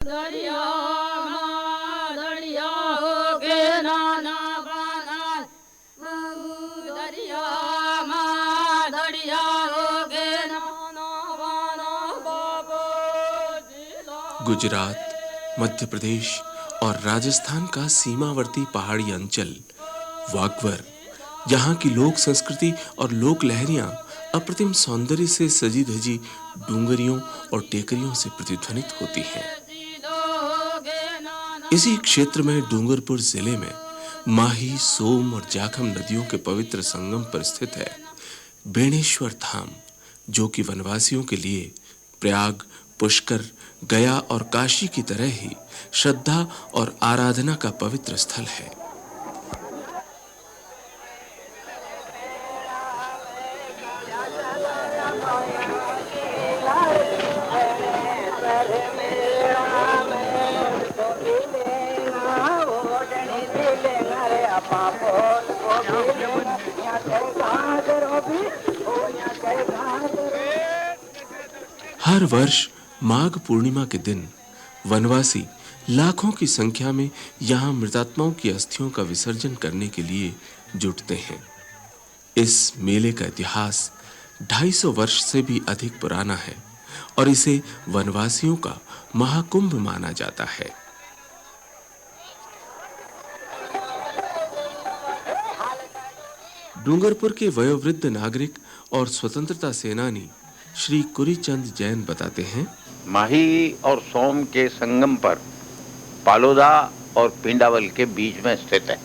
दरिया दरिया हो के नाना बाना दरिया दरिया हो के नाना बाना बाबो गुजरात, मध्य प्रदेश और राजस्थान का सीमावर्ती पहाड़ी अंचल वागवर, यहाँ की लोक संस्कृति और लोक लहरियां अप्रतिम सौंदर्य से सजी धजी डूंगरियों और टेकरियों से प्रतिध्वनित होती हैं। इसी क्षेत्र में डूंगरपुर जिले में माही, सोम और जाखम नदियों के पवित्र संगम पर स्थित है बेणेश्वर धाम, जो कि वनवासियों के लिए प्रयाग, पुष्कर, गया और काशी की तरह ही श्रद्धा और आराधना का पवित्र स्थल है। हर वर्ष माघ पूर्णिमा के दिन वनवासी लाखों की संख्या में यहाँ मृतात्माओं की अस्थियों का विसर्जन करने के लिए जुटते हैं। इस मेले का इतिहास 250 वर्ष से भी अधिक पुराना है और इसे वनवासियों का महाकुंभ माना जाता है। डूंगरपुर के वयोवृद्ध नागरिक और स्वतंत्रता सेनानी श्री कुरीचंद जैन बताते हैं, माही और सोम के संगम पर पालोदा और पिंडावल के बीच में स्थित है।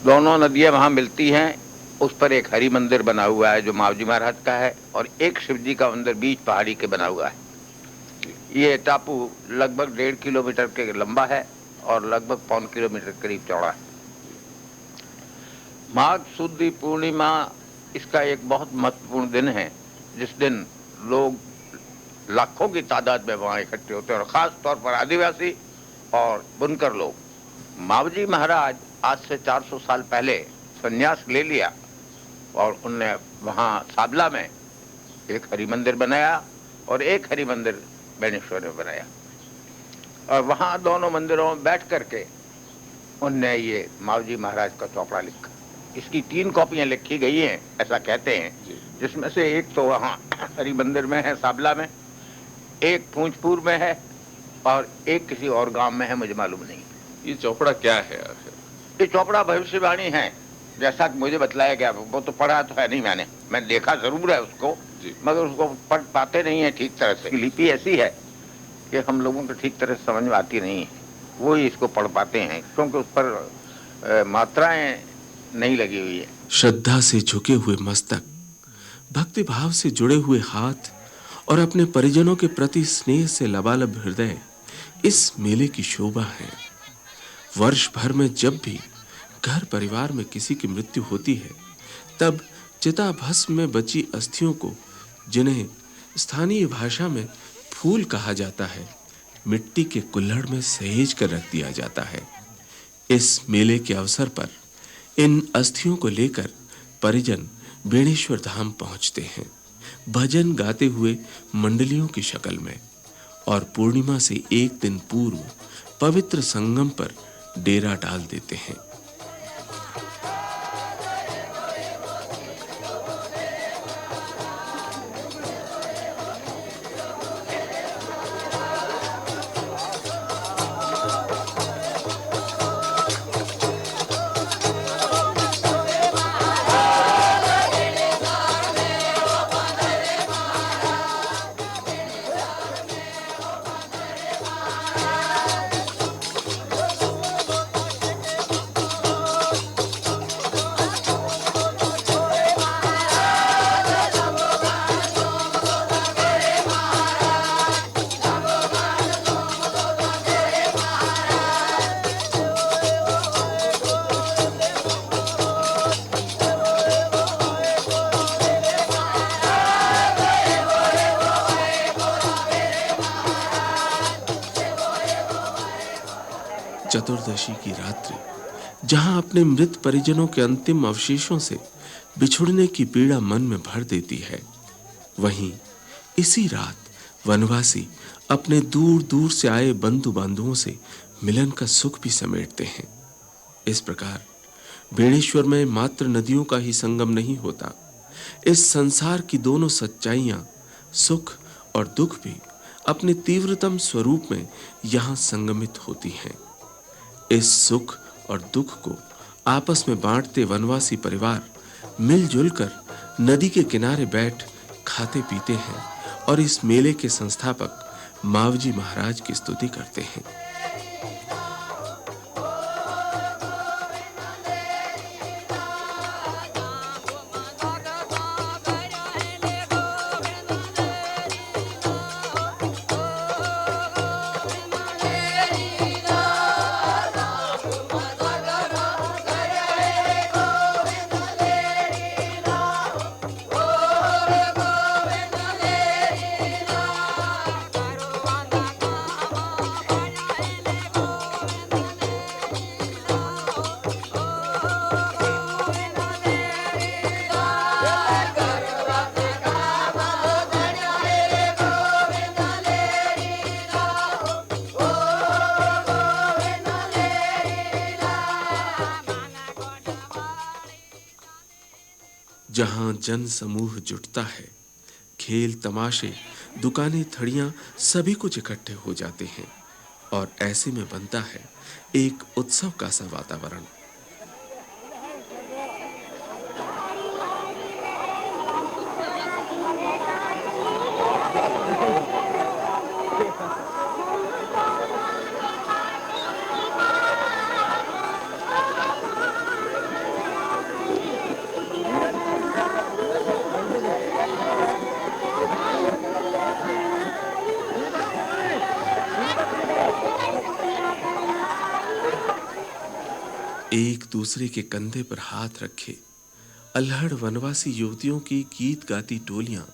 दोनों नदियां वहां मिलती हैं। उस पर एक हरि मंदिर बना हुआ है जो मावजी महाराज का है, और एक शिव जी का मंदिर बीच पहाड़ी के बना हुआ है। ये टापू लगभग 1.5 किलोमीटर के लंबा है और लगभग 1.25 किलोमीटर करीब चौड़ा है। माघ शुद्ध पूर्णिमा इसका एक बहुत महत्वपूर्ण दिन है, जिस दिन लोग लाखों की तादाद में वहाँ इकट्ठे होते हैं, और ख़ास तौर पर आदिवासी और बुनकर लोग। मावजी महाराज आज से 400 साल पहले संन्यास ले लिया और उनने वहाँ साबला में एक हरि मंदिर बनाया और एक हरि मंदिर बेणेश्वर में बनाया, और वहाँ दोनों मंदिरों में बैठ करके उनने ये मावजी महाराज का चौपड़ा लिखा। इसकी 3 कॉपियां लिखी गई हैं, ऐसा कहते हैं, जिसमें से एक तो वहाँ हरि मंदिर में है साबला में, एक पूंजपुर में है और एक किसी और गांव में है, मुझे मालूम नहीं। ये चौपड़ा क्या है आखिर? ये चौपड़ा भविष्यवाणी है, जैसा कि मुझे बतलाया गया। वो तो पढ़ा तो है नहीं, मैंने देखा जरूर है उसको, मगर उसको पढ़ पाते नहीं है ठीक तरह से। लिपि ऐसी है कि हम लोगों को ठीक तरह से समझ में आती नहीं है, वो ही इसको पढ़ पाते हैं, क्योंकि उस पर मात्राएं नहीं लगी हुई है। श्रद्धा से झुके हुए मस्तक, भक्ति भाव से जुड़े हुए हाथ और अपने परिजनों के प्रति स्नेह से लबालब हृदय इस मेले की शोभा है। वर्ष भर में जब भी घर परिवार में किसी की मृत्यु होती है, तब चिता भस्म में बची अस्थियों को, जिन्हें स्थानीय भाषा में फूल कहा जाता है, मिट्टी के कुल्हड़ में सहेज कर रख दिया जाता है। इस मेले के अवसर पर इन अस्थियों को लेकर परिजन बेणेश्वर धाम पहुंचते हैं, भजन गाते हुए मंडलियों की शक्ल में, और पूर्णिमा से एक दिन पूर्व पवित्र संगम पर डेरा डाल देते हैं। चतुर्दशी की रात्रि जहां अपने मृत परिजनों के अंतिम अवशेषों से बिछुड़ने की पीड़ा मन में भर देती है, वहीं इसी रात वनवासी अपने दूर दूर से आए बंधु बांधवों से मिलन का सुख भी समेटते हैं। इस प्रकार बेणेश्वर में मात्र नदियों का ही संगम नहीं होता, इस संसार की दोनों सच्चाइयां, सुख और दुख भी अपने तीव्रतम स्वरूप में यहां संगमित होती हैं। इस सुख और दुख को आपस में बांटते वनवासी परिवार मिलजुल कर नदी के किनारे बैठ खाते पीते हैं और इस मेले के संस्थापक मावजी महाराज की स्तुति करते हैं। जहां जन समूह जुटता है, खेल तमाशे, दुकानें, थड़ियां सभी कुछ इकट्ठे हो जाते हैं और ऐसे में बनता है एक उत्सव का सा वातावरण। एक दूसरे के कंधे पर हाथ रखे अल्हड़ वनवासी युवतियों की गीत गाती टोलियां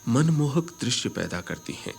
मनमोहक दृश्य पैदा करती हैं।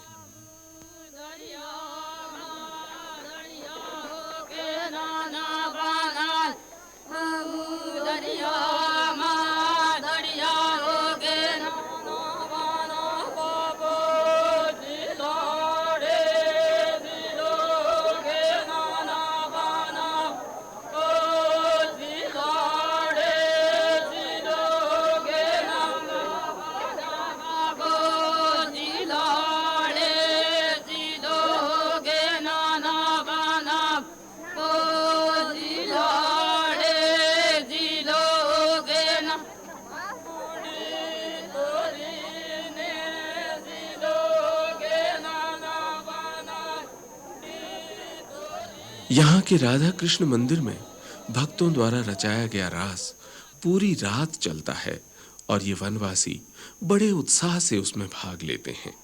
यहाँ के राधा कृष्ण मंदिर में भक्तों द्वारा रचाया गया रास पूरी रात चलता है और ये वनवासी बड़े उत्साह से उसमें भाग लेते हैं।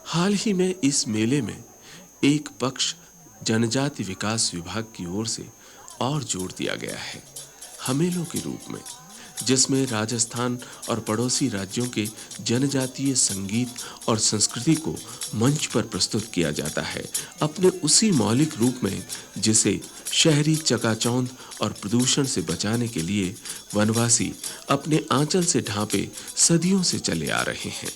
हाल ही में इस मेले में एक पक्ष जनजाति विकास विभाग की ओर से और जोड़ दिया गया है हमेलों के रूप में, जिसमें राजस्थान और पड़ोसी राज्यों के जनजातीय संगीत और संस्कृति को मंच पर प्रस्तुत किया जाता है अपने उसी मौलिक रूप में जिसे शहरी चकाचौंध और प्रदूषण से बचाने के लिए वनवासी अपने आंचल से ढांपे सदियों से चले आ रहे हैं।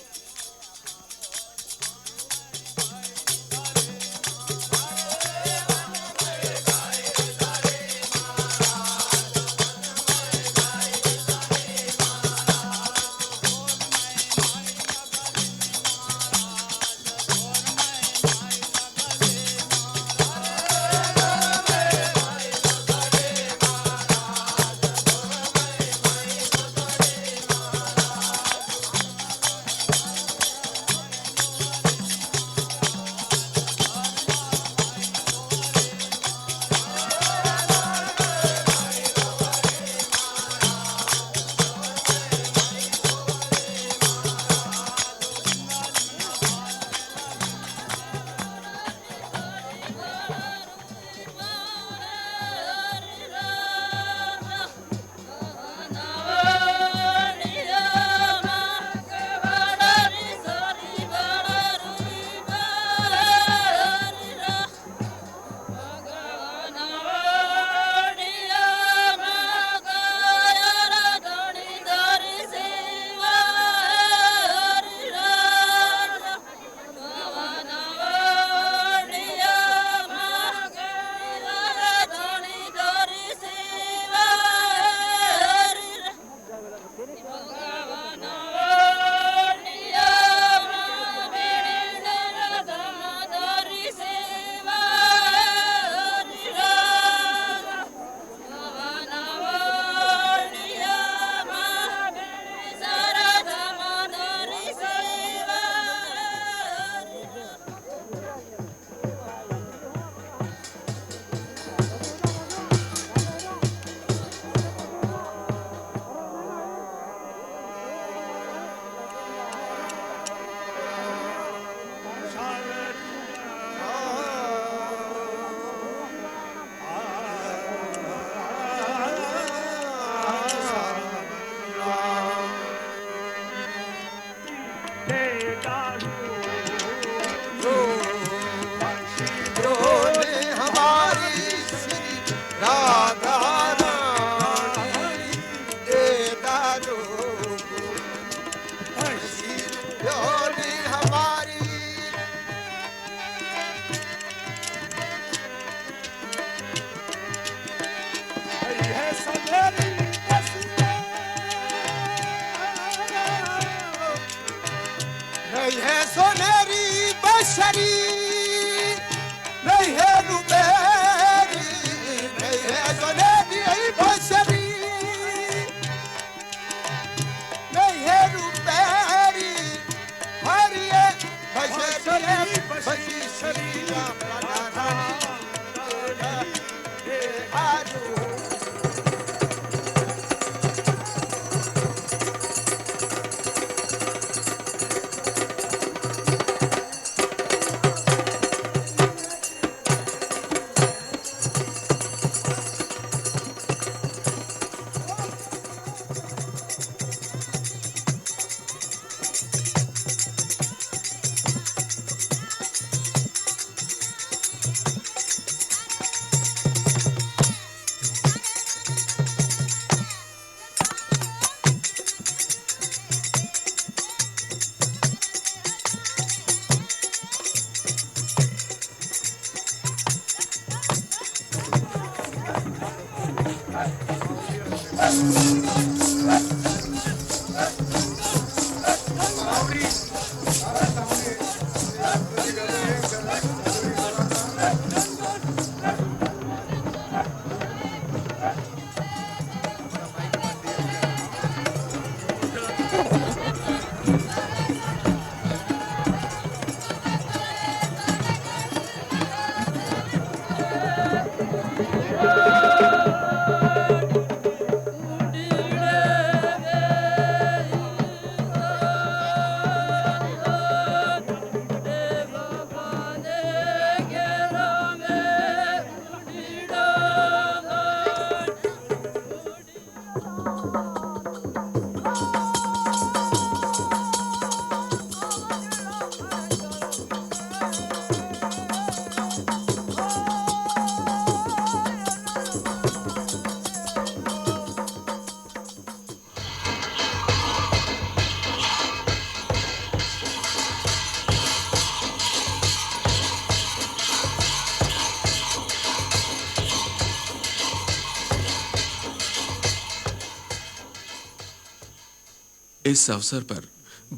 इस अवसर पर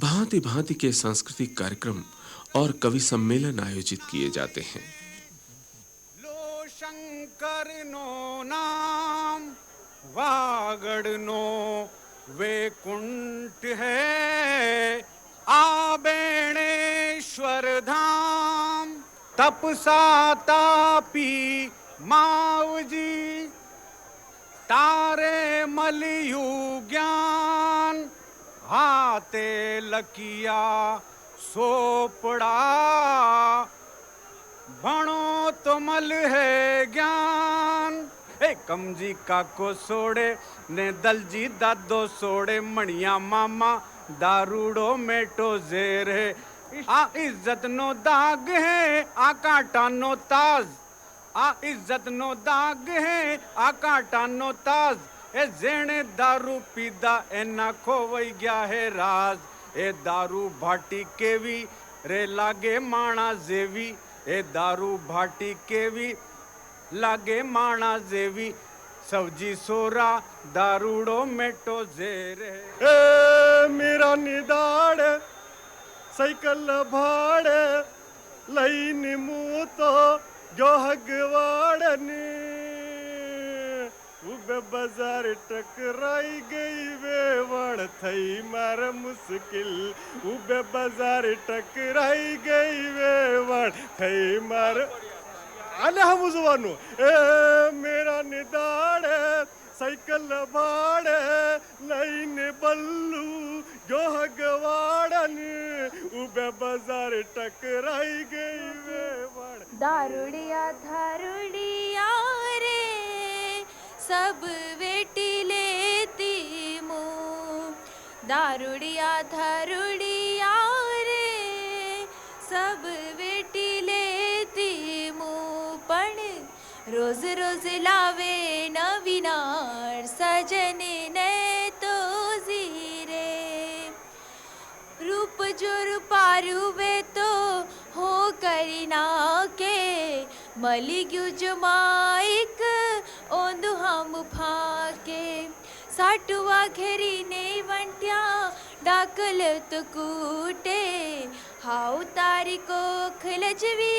भांति-भांति के सांस्कृतिक कार्यक्रम और कवि सम्मेलन आयोजित किए जाते हैं। लो शंकर नो नाम वागड़नो वैकुंठ है आबेणेश्वर धाम तपसा तापी मावजी तारे मलियू ज्ञान हाथे लकिया सोपड़ा भणो तो मल है ज्ञान ए कमजी काको सोड़े ने दलजी दादो सोड़े मणिया मामा दारूड़ो मेटो जेर है आ इज्जत नो दाग है आ कांटा नो ताज आ इज्जत नो दाग है आ कांटा नो ताज ए जेने दारू पीदा एना खोवई गया है राज ए दारू भाटी केवी रे लागे माणा जेवी ए दारू भाटी केवी लागे माणा जेवी सब्जी सोरा दारूड़ो मेटो जेर ए मेरा निदाड़ साइकिल भाड़ लाइन मुँह तो जो हगवाड़नी उबे बाजार टकराई गई वेवण थई मार मुश्किल उबे बाजार टकराई गई वेवण थई मार आने हम जुबानो ए मेरा निदाड़ साइकिल भाड़ लाइन बल्लू जो हगवाड़न उबे बाजार टकराई गई वेवण दारुड़िया धारुड़िया रे सब वेटी लेती मुँह दारुड़िया धारुड़िया रे सब वेटी लेती मुँह पण रोज रोज लावे नवीनार सजने ने तो जीरे रूप जो रूपारू वे तो हो करीना के मलिग्यू जो माइक ओंदु हम फाके साटुआ घेरी ने वंट्या डाकल तो कूटे हाउ तारी को खलजवी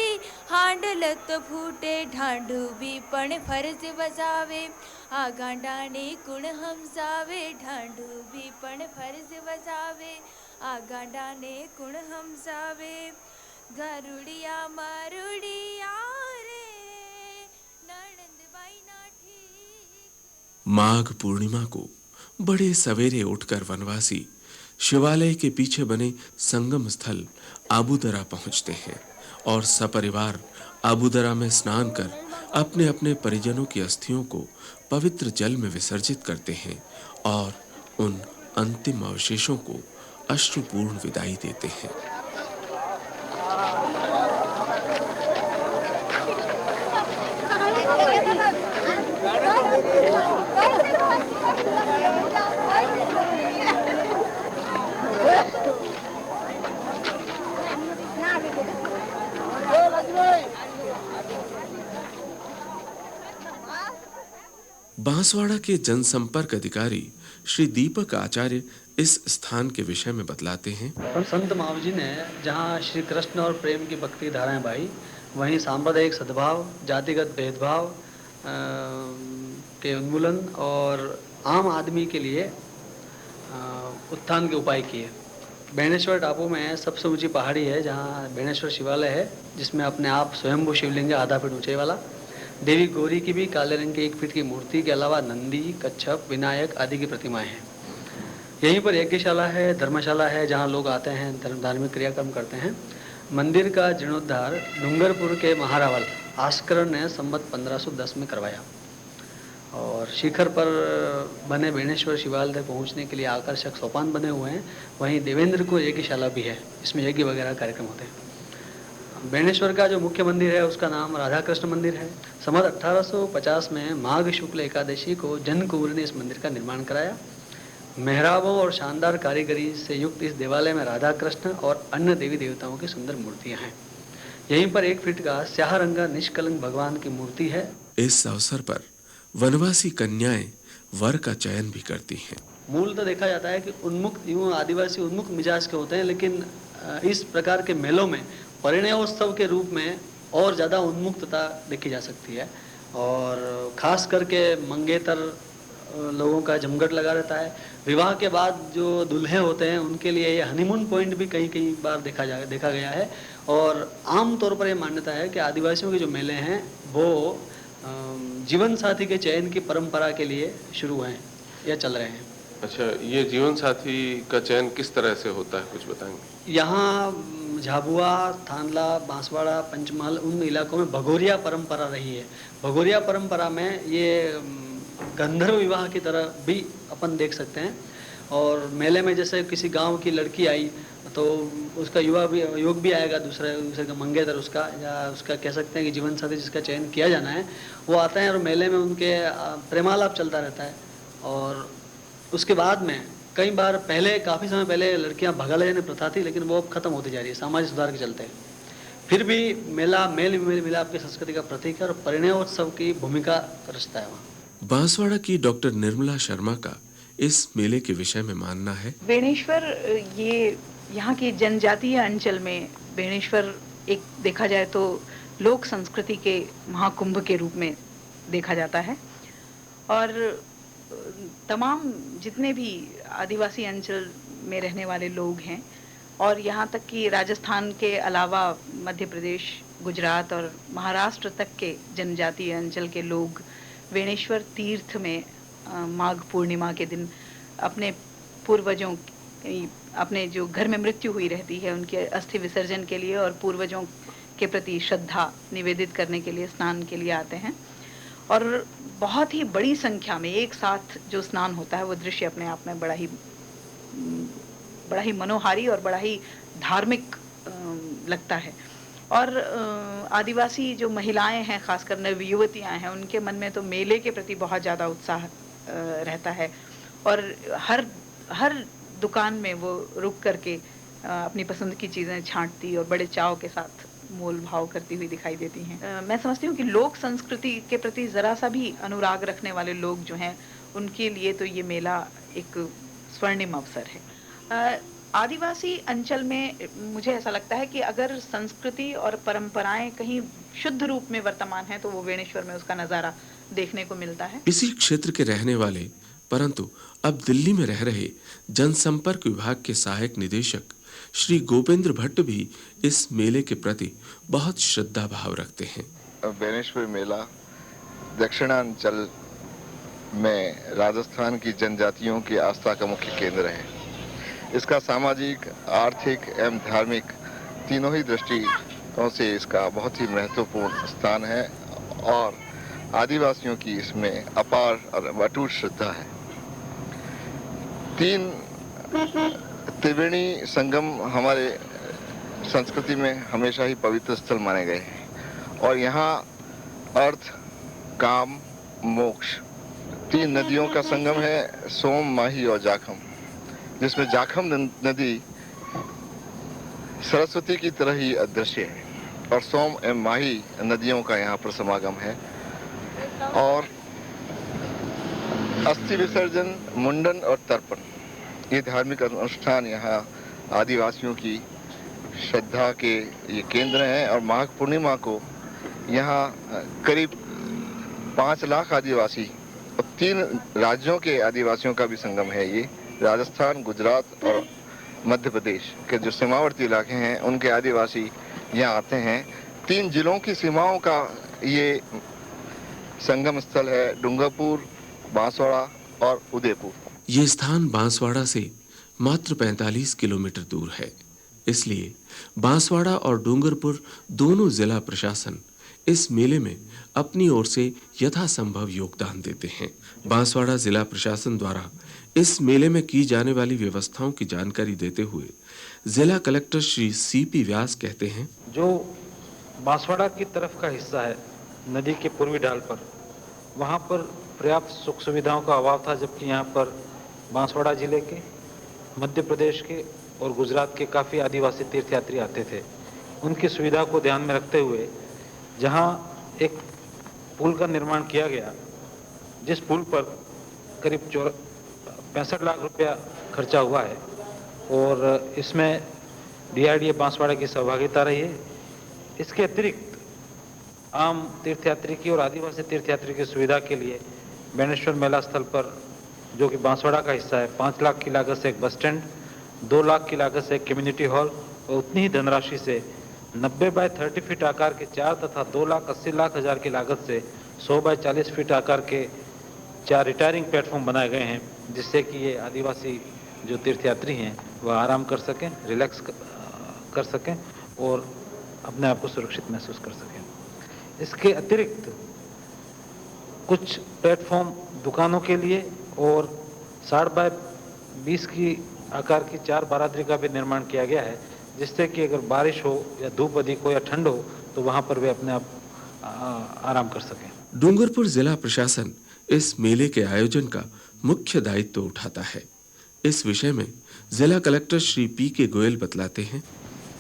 हांडल तो फूटे ढांडू भी पण फर्ज बजावे आ गांडाने कुण हमजावे ढांडू भी पण फर्ज बजावे आ गांडाने कुण हमजावे गरुड़िया मारुड़िया रे नणंद बाई नाठी माघ पूर्णिमा को बड़े सवेरे उठकर वनवासी शिवालय के पीछे बने संगम स्थल आबूदरा पहुंचते हैं और सपरिवार आबूदरा में स्नान कर अपने अपने परिजनों की अस्थियों को पवित्र जल में विसर्जित करते हैं और उन अंतिम अवशेषों को अश्रुपूर्ण विदाई देते हैं। बांसवाड़ा के जनसंपर्क अधिकारी श्री दीपक आचार्य इस स्थान के विषय में बतलाते हैं। संत महावीर जी ने जहाँ श्री कृष्ण और प्रेम की भक्ति धाराएं बहाई, वहीं सांप्रदायिक सद्भाव, जातिगत भेदभाव के उन्मूलन और आम आदमी के लिए उत्थान के उपाय किए। बेणेश्वर टापू में सबसे ऊंची पहाड़ी है जहाँ बेणेश्वर शिवालय है, जिसमें अपने आप स्वयंभू शिवलिंग है, आधा फीट ऊंचाई वाला। देवी गौरी की भी काले रंग की 1 फीट की मूर्ति के अलावा नंदी, कच्छप, विनायक आदि की प्रतिमाएं हैं। यहीं पर यज्ञशाला है, धर्मशाला है, जहाँ लोग आते हैं, धार्मिक क्रियाक्रम करते हैं। मंदिर का जीर्णोद्धार डूंगरपुर के महारावल आस्कर ने संवत 1510 में करवाया और शिखर पर बने बेणेश्वर शिवालय तक पहुँचने के लिए आकर्षक सोपान बने हुए हैं। वहीं देवेंद्र को यज्ञशाला भी है, इसमें यज्ञ वगैरह कार्यक्रम होते हैं। बेणेश्वर का जो मुख्य मंदिर है उसका नाम राधा कृष्ण मंदिर है। संवत 1850 में माघ शुक्ल एकादशी को जन कुंवर ने इस मंदिर का निर्माण कराया। मेहराबों और शानदार कारीगरी से युक्त इस देवालय में राधा कृष्ण और अन्य देवी देवताओं की सुंदर मूर्तियां हैं। यहीं पर 1 फीट का स्याह रंगा निष्कलंक भगवान की मूर्ति है। इस अवसर पर वनवासी कन्याएं वर का चयन भी करती हैं। मूल तो देखा जाता है कि उन्मुक्त यूं आदिवासी उन्मुक्त मिजाज के होते हैं, लेकिन इस प्रकार के मेलों में परिणयोत्सव के रूप में और ज़्यादा उन्मुक्तता देखी जा सकती है और ख़ास करके मंगेतर लोगों का जमघट लगा रहता है। विवाह के बाद जो दूल्हे होते हैं उनके लिए ये हनीमून पॉइंट भी कई बार देखा गया है और आम तौर पर ये मान्यता है कि आदिवासियों के जो मेले हैं वो जीवन साथी के चयन की परंपरा के लिए शुरू हैं या चल रहे हैं। अच्छा, ये जीवन साथी का चयन किस तरह से होता है, कुछ बताएंगे? यहाँ झाबुआ, थानला, बांसवाड़ा, पंचमहल उन इलाकों में भगोरिया परंपरा रही है। भगोरिया परंपरा में ये गंधर्व विवाह की तरह भी अपन देख सकते हैं और मेले में जैसे किसी गांव की लड़की आई तो उसका योग भी आएगा, दूसरे का मंगेतर उसका या उसका कह सकते हैं कि जीवन साथी जिसका चयन किया जाना है वो आते हैं और मेले में उनके प्रेमालाप चलता रहता है। और उसके बाद में कई बार काफ़ी समय पहले लड़कियां भगा ले जाने प्रथा थी, लेकिन वो अब खत्म होती जा रही है सामाजिक सुधार के चलते। फिर भी मेला मेल मिलाप की संस्कृति का प्रतीक है और परिणयोत्सव की भूमिका रचता है वहाँ। बांसवाड़ा की डॉक्टर निर्मला शर्मा का इस मेले के विषय में मानना है, बेणेश्वर ये यहाँ की जनजातीय अंचल में बेणेश्वर एक देखा जाए तो लोक संस्कृति के महाकुंभ के रूप में देखा जाता है और तमाम जितने भी आदिवासी अंचल में रहने वाले लोग हैं और यहाँ तक कि राजस्थान के अलावा मध्य प्रदेश, गुजरात और महाराष्ट्र तक के जनजातीय अंचल के लोग बेणेश्वर तीर्थ में माघ पूर्णिमा के दिन अपने पूर्वजों अपने जो घर में मृत्यु हुई रहती है उनके अस्थि विसर्जन के लिए और पूर्वजों के प्रति श्रद्धा निवेदित करने के लिए स्नान के लिए आते हैं और बहुत ही बड़ी संख्या में एक साथ जो स्नान होता है वो दृश्य अपने आप में बड़ा ही मनोहारी और बड़ा ही धार्मिक लगता है। और आदिवासी जो महिलाएं हैं, खासकर नवयुवतियां हैं, उनके मन में तो मेले के प्रति बहुत ज़्यादा उत्साह रहता है और हर दुकान में वो रुक करके अपनी पसंद की चीज़ें छांटती और बड़े चाव के साथ मोल भाव करती हुई दिखाई देती हैं। मैं समझती हूँ कि लोक संस्कृति के प्रति ज़रा सा भी अनुराग रखने वाले लोग जो हैं उनके लिए तो ये मेला एक स्वर्णिम अवसर है। आदिवासी अंचल में मुझे ऐसा लगता है कि अगर संस्कृति और परंपराएं कहीं शुद्ध रूप में वर्तमान है तो वो बेणेश्वर में उसका नज़ारा देखने को मिलता है। इसी क्षेत्र के रहने वाले परंतु अब दिल्ली में रह रहे जनसंपर्क विभाग के सहायक निदेशक श्री गोपेंद्र भट्ट भी इस मेले के प्रति बहुत श्रद्धा भाव रखते हैं। बेणेश्वर मेला दक्षिणांचल में राजस्थान की जनजातियों की आस्था का मुख्य केंद्र है। इसका सामाजिक, आर्थिक एवं धार्मिक तीनों ही दृष्टिकोणों से इसका बहुत ही महत्वपूर्ण स्थान है और आदिवासियों की इसमें अपार और अटूट श्रद्धा है। 3 त्रिवेणी संगम हमारे संस्कृति में हमेशा ही पवित्र स्थल माने गए हैं और यहाँ अर्थ, काम, मोक्ष 3 नदियों का संगम है, सोम, माही और जाखम, जिसमें जाखम नदी सरस्वती की तरह ही अदृश्य है और सोम एवं माही नदियों का यहाँ पर समागम है। और अस्थि विसर्जन, मुंडन और तर्पण ये धार्मिक अनुष्ठान यहाँ आदिवासियों की श्रद्धा के ये केंद्र हैं और माघ पूर्णिमा को यहाँ करीब 5 लाख आदिवासी और 3 राज्यों के आदिवासियों का भी संगम है। ये राजस्थान, गुजरात और मध्य प्रदेश के जो सीमावर्ती इलाके हैं उनके आदिवासी यहाँ आते हैं। 3 जिलों की सीमाओं का ये संगम स्थल है, डूंगरपुर, बांसवाड़ा और उदयपुर। ये स्थान बांसवाड़ा से मात्र 45 किलोमीटर दूर है, इसलिए बांसवाड़ा और डूंगरपुर दोनों जिला प्रशासन इस मेले में अपनी ओर से यथासंभव योगदान देते हैं। बांसवाड़ा जिला प्रशासन द्वारा इस मेले में की जाने वाली व्यवस्थाओं की जानकारी देते हुए जिला कलेक्टर श्री सीपी व्यास कहते हैं, जो बांसवाड़ा की तरफ का हिस्सा है नदी के पूर्वी ढाल पर, वहाँ पर पर्याप्त सुख सुविधाओं का अभाव था, जबकि यहाँ पर बांसवाड़ा जिले के, मध्य प्रदेश के और गुजरात के काफ़ी आदिवासी तीर्थयात्री आते थे। उनकी सुविधा को ध्यान में रखते हुए जहाँ एक पुल का निर्माण किया गया, जिस पुल पर करीब 65 लाख रुपया खर्चा हुआ है और इसमें DRDA बांसवाड़ा की सहभागिता रही है। इसके अतिरिक्त आम तीर्थयात्री की और आदिवासी तीर्थयात्री की सुविधा के लिए बेणेश्वर मेला स्थल पर, जो कि बांसवाड़ा का हिस्सा है, 5 लाख की लागत से एक बस स्टैंड, 2 लाख की लागत से एक कम्युनिटी हॉल और उतनी ही धनराशि से 90 बाय 30 फीट आकार के 4 तथा 2,80,00,000 की लागत से 100 बाय 40 फीट आकार के 4 रिटायरिंग प्लेटफॉर्म बनाए गए हैं, जिससे कि ये आदिवासी जो तीर्थयात्री हैं वह आराम कर सकें, रिलैक्स कर सकें और अपने आप को सुरक्षित महसूस कर सकें। इसके अतिरिक्त कुछ प्लेटफॉर्म दुकानों के लिए और 60 बाय 20 की आकार की 4 बारादरी का भी निर्माण किया गया है, जिससे कि अगर बारिश हो या धूप अधिक हो या ठंड हो तो वहाँ पर वे अपने आप आराम कर सकें। डूंगरपुर जिला प्रशासन इस मेले के आयोजन का मुख्य दायित्व उठाता है। इस विषय में जिला कलेक्टर श्री पी.के. गोयल बतलाते हैं,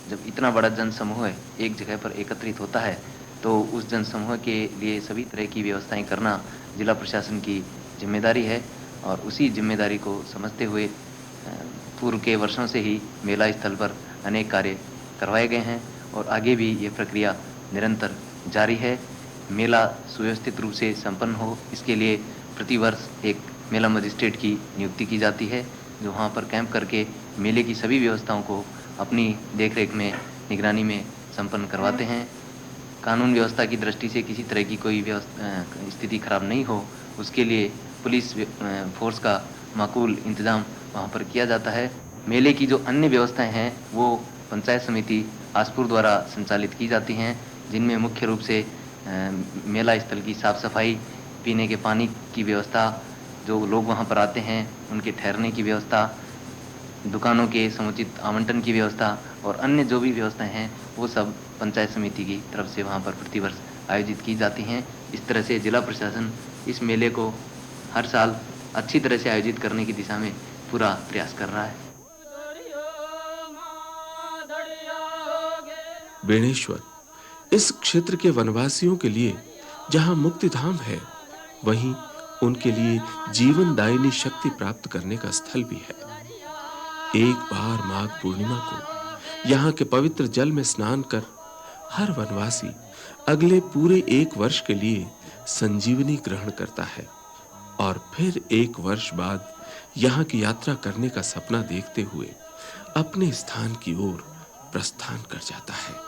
जब इतना बड़ा जनसमूह एक जगह पर एकत्रित होता है तो उस जनसमूह के लिए सभी तरह की व्यवस्थाएं करना जिला प्रशासन की जिम्मेदारी है और उसी जिम्मेदारी को समझते हुए पूर्व के वर्षों से ही मेला स्थल पर अनेक कार्य करवाए गए हैं और आगे भी ये प्रक्रिया निरंतर जारी है। मेला सुव्यवस्थित रूप से संपन्न हो, इसके लिए प्रतिवर्ष एक मेला मजिस्ट्रेट की नियुक्ति की जाती है, जो वहाँ पर कैंप करके मेले की सभी व्यवस्थाओं को अपनी देखरेख में, निगरानी में संपन्न करवाते हैं। कानून व्यवस्था की दृष्टि से किसी तरह की कोई स्थिति खराब नहीं हो, उसके लिए पुलिस फोर्स का माकूल इंतजाम वहाँ पर किया जाता है। मेले की जो अन्य व्यवस्थाएं हैं वो पंचायत समिति आसपुर द्वारा संचालित की जाती हैं, जिनमें मुख्य रूप से मेला स्थल की साफ सफाई, पीने के पानी की व्यवस्था, जो लोग वहाँ पर आते हैं उनके ठहरने की व्यवस्था, दुकानों के समुचित आवंटन की व्यवस्था और अन्य जो भी व्यवस्थाएं हैं वो सब पंचायत समिति की तरफ से वहाँ पर प्रतिवर्ष आयोजित की जाती हैं। इस तरह से जिला प्रशासन इस मेले को हर साल अच्छी तरह से आयोजित करने की दिशा में पूरा प्रयास कर रहा है। बेणेश्वर इस क्षेत्र के वनवासियों के लिए जहां मुक्तिधाम है, वहीं उनके लिए जीवनदायिनी शक्ति प्राप्त करने का स्थल भी है। एक बार माघ पूर्णिमा को यहाँ के पवित्र जल में स्नान कर हर वनवासी अगले पूरे 1 वर्ष के लिए संजीवनी ग्रहण करता है और फिर 1 वर्ष बाद यहाँ की यात्रा करने का सपना देखते हुए अपने स्थान की ओर प्रस्थान कर जाता है।